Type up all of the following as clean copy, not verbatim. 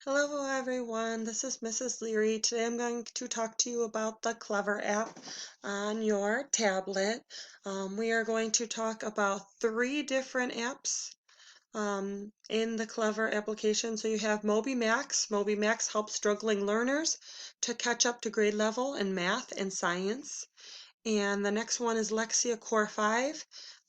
Hello everyone, this is Mrs. Leary. Today I'm going to talk to you about the Clever app on your tablet. We are going to talk about 3 different apps in the Clever application. So you have MobyMax. MobyMax helps struggling learners to catch up to grade level in math and science. And the next one is Lexia Core5.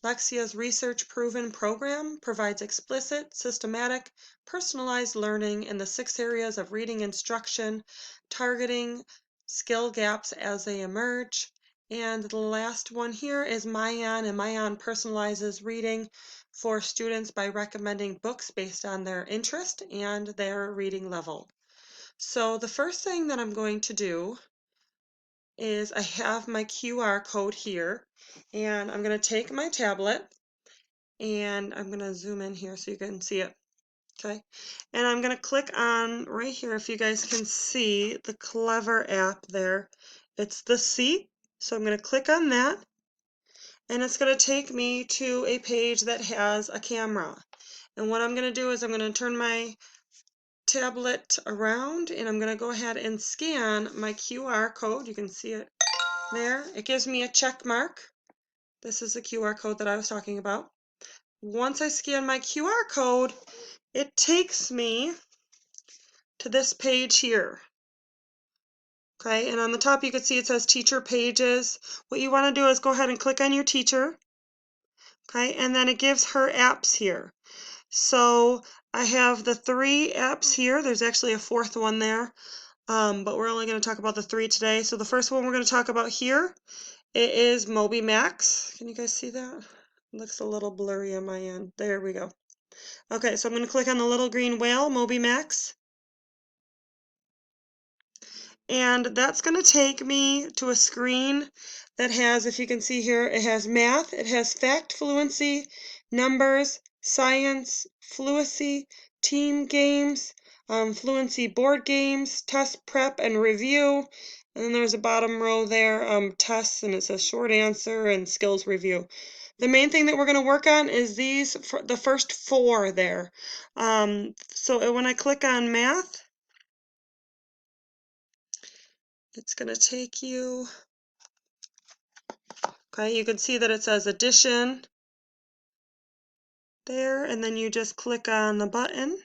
Lexia's research-proven program provides explicit, systematic, personalized learning in the 6 areas of reading instruction, targeting skill gaps as they emerge. And the last one here is MyOn, and MyOn personalizes reading for students by recommending books based on their interest and their reading level. So the first thing that I'm going to do is I have my QR code here, and I'm going to take my tablet and I'm going to zoom in here so you can see it. Okay, and I'm going to click on right here, if you guys can see the Clever app there. It's the seat, so I'm going to click on that, and it's going to take me to a page that has a camera. And what I'm going to do is I'm going to turn my tablet around, and I'm going to go ahead and scan my QR code. You can see it there. It gives me a check mark. This is the QR code that I was talking about. Once I scan my QR code, it takes me to this page here. Okay, and on the top you can see it says Teacher Pages. What you want to do is go ahead and click on your teacher. Okay, and then it gives her apps here. So I have the 3 apps here. There's actually a 4th one there, but we're only going to talk about the 3 today. So the first one we're going to talk about here, it is MobyMax. Can you guys see that? It looks a little blurry on my end. There we go. Okay, so I'm going to click on the little green whale, MobyMax. And that's going to take me to a screen that has, if you can see here, it has math, it has fact fluency, numbers, science, fluency, team games, fluency board games, test prep and review. And then there's a bottom row there, tests, and it says short answer and skills review. The main thing that we're going to work on is these, the first 4 there. So when I click on math, it's going to take you, okay, you can see that it says addition there, and then you just click on the button,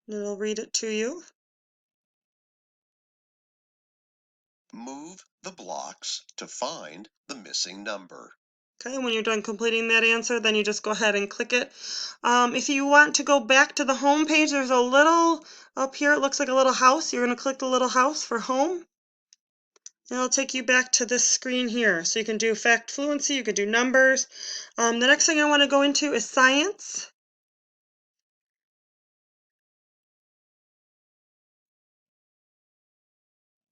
and it'll read it to you. Move the blocks to find the missing number. Okay, when you're done completing that answer, then you just go ahead and click it. If you want to go back to the home page, there's a little, up here it looks like a little house. You're going to click the little house for home. And it'll take you back to this screen here. So you can do fact fluency, you can do numbers. The next thing I want to go into is science.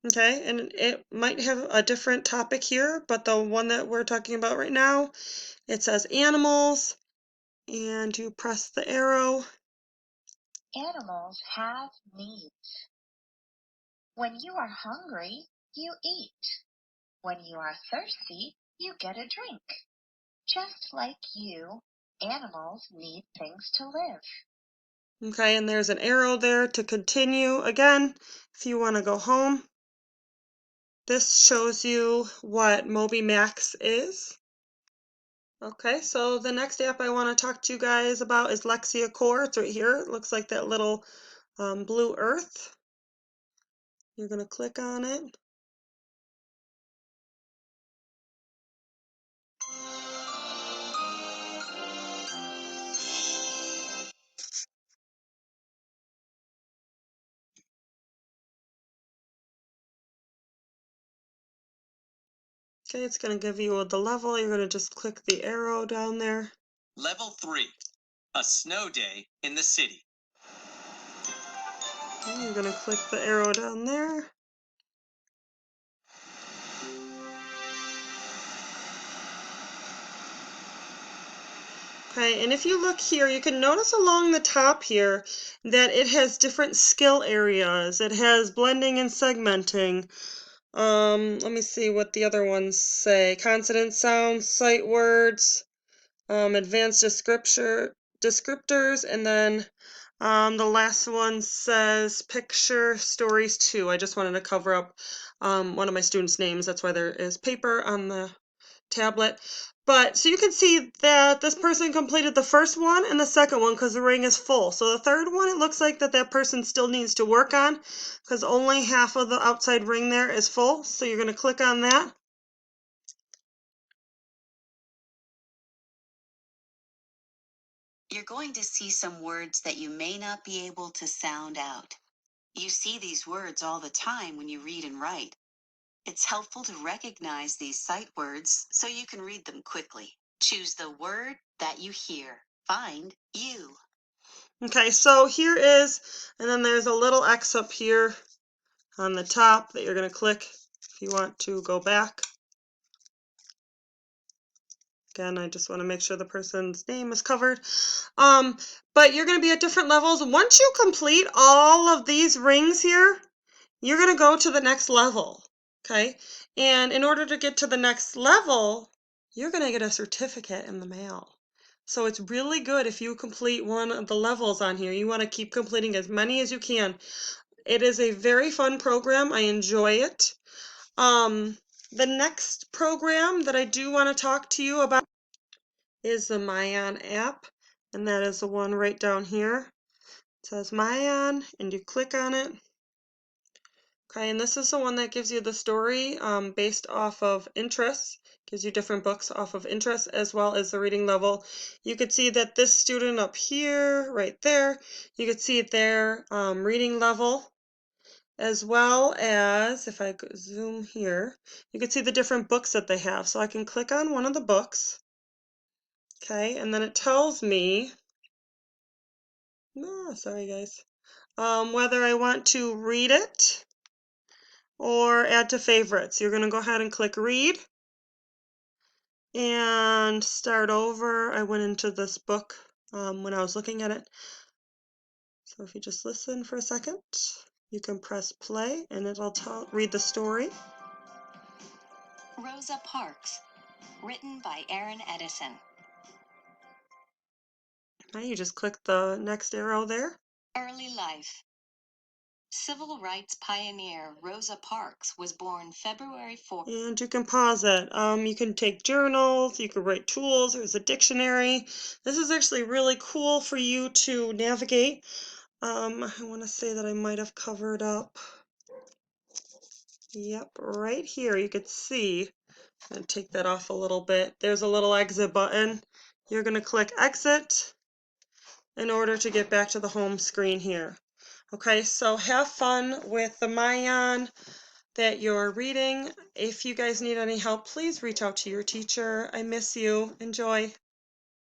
Okay, and it might have a different topic here, but the one that we're talking about right now, it says animals, and you press the arrow. Animals have needs. When you are hungry, you eat. When you are thirsty, you get a drink. Just like you, animals need things to live. Okay, and there's an arrow there to continue. Again, if you want to go home, this shows you what MobyMax is. Okay, so the next app I want to talk to you guys about is Lexia Core. It's right here. It looks like that little blue earth. You're going to click on it. Okay, it's going to give you the level. You're going to just click the arrow down there. Level 3, a snow day in the city. Okay, you're going to click the arrow down there. Okay, and if you look here, you can notice along the top here that it has different skill areas. It has blending and segmenting. Let me see what the other ones say. Consonant sounds, sight words, advanced descriptors, and then The last one says Picture Stories 2. I just wanted to cover up one of my students' names. That's why there is paper on the tablet. But so you can see that this person completed the first one and the second one because the ring is full. So the third one, it looks like that person still needs to work on because only half of the outside ring there is full. So you're going to click on that. You're going to see some words that you may not be able to sound out. You see these words all the time when you read and write. It's helpful to recognize these sight words so you can read them quickly. Choose the word that you hear. Find you. Okay, so here is, and then there's a little X up here on the top that you're going to click if you want to go back. Again, I just want to make sure the person's name is covered. But you're going to be at different levels. Once you complete all of these rings here, you're going to go to the next level, okay? And in order to get to the next level, you're going to get a certificate in the mail. So it's really good if you complete one of the levels on here. You want to keep completing as many as you can. It is a very fun program. I enjoy it. The next program that I do want to talk to you about is the MyOn app, and that is the one right down here. It says MyOn, and you click on it. Okay, and this is the one that gives you the story based off of interest, gives you different books off of interest as well as the reading level. You could see that this student up here, right there, you could see their reading level, as well as, if I zoom here, you can see the different books that they have. So I can click on one of the books, okay, and then it tells me, sorry guys, whether I want to read it or add to favorites. You're going to go ahead and click read and start over. I went into this book when I was looking at it. So if you just listen for a second, you can press play and it'll read the story. Rosa Parks, written by Aaron Edison. Now you just click the next arrow there. Early life. Civil rights pioneer Rosa Parks was born February 4th. And you can pause it. You can take journals, you can write tools, there's a dictionary. This is actually really cool for you to navigate. I want to say that I might have covered up. Yep, right here you could see. I'm going to take that off a little bit. There's a little exit button. You're going to click exit in order to get back to the home screen here. Okay, so have fun with the MyOn that you're reading. If you guys need any help, please reach out to your teacher. I miss you. Enjoy.